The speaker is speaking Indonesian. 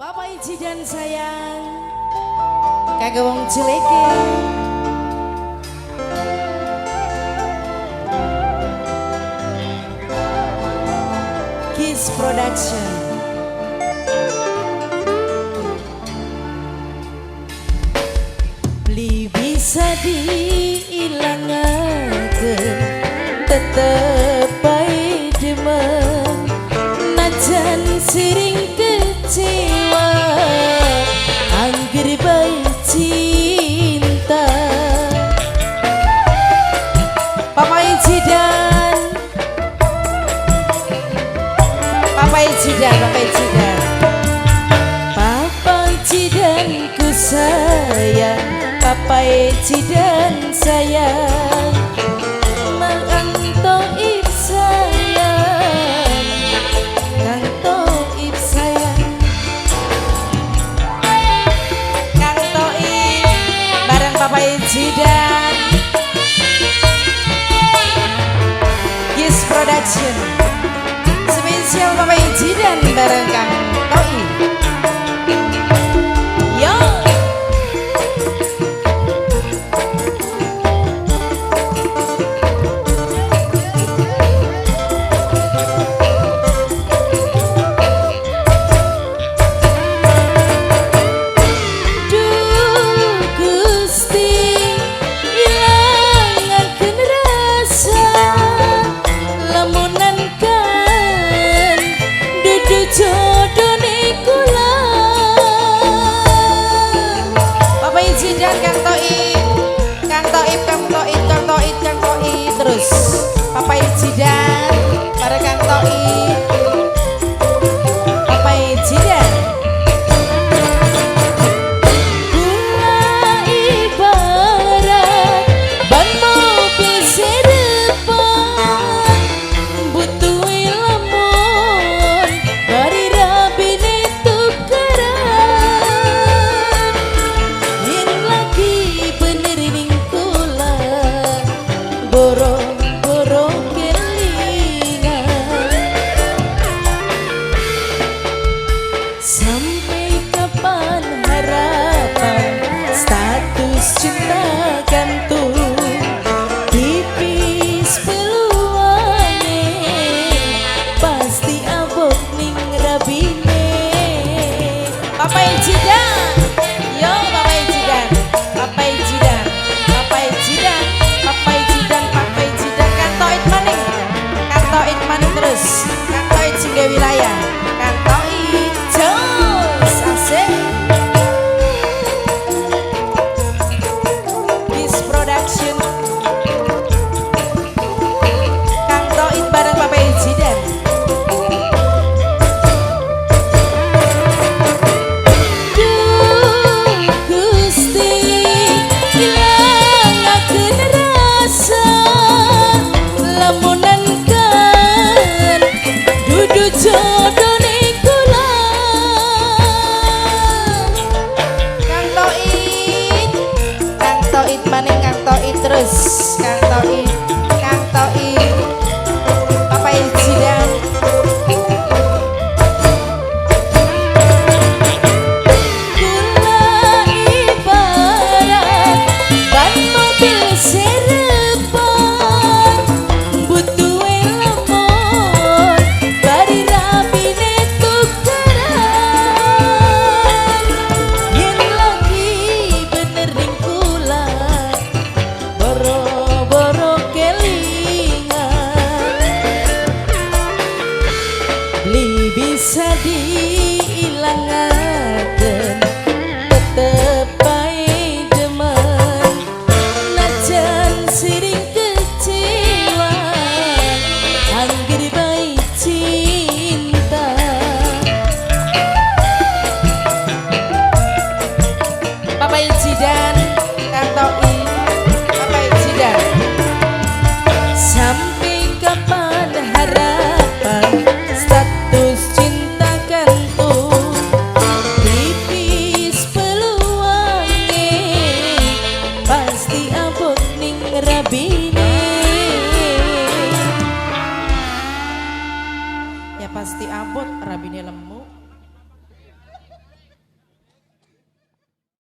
Bapak Iji dan sayang kagak wong cileke. Kiss Production. Beli bisa diilangakeun tetep bae demen najan siring kecewa angger bae cinta. Papa Iji dan Papa Iji dan ku sayang, Papa Iji dan sayang, Mang Toib sayang, Kang Toib sayang, Kang Toib bareng Papa Iji dan Kiss Production. Spesial Papa Iji dan bareng Kang Toib. Yo. Terus Papa Iji dan para Kang Toib, Papa Iji dan bunga ibarat ban mobil sedepan butuh lamun dari rabine tukaran yen lagi bener ning kula boro-boro kelingan. Sampai kapan harapan status cinta gantung tipis peluangnya pasti abot ning rabine. Papa Iji dan yo Papa Iji dan Papa Iji dan Papa Iji dan Papa Iji dan Papa Iji dan Kang Toib maning terus Kang Toib singga wilayah Kang Toib jos asik. Kiss Production Kang Toib bareng Papa Iji dan terus Kang Toib Papa Iji dan kula ibarat ban mobil serepan butuh lamun bari rabine tukaran yen lagi bener ning kula boro-boro kelingan. Beli bisa diilangakeun tetep bae demen najan siring kecewa angger bae cinta. Papa Iji dan Kang Toib, Papa Iji dan sampai kapan harapan status cinta gantung tipis peluangnya pasti abot ning rabine. Ya pasti abot rabine lemu.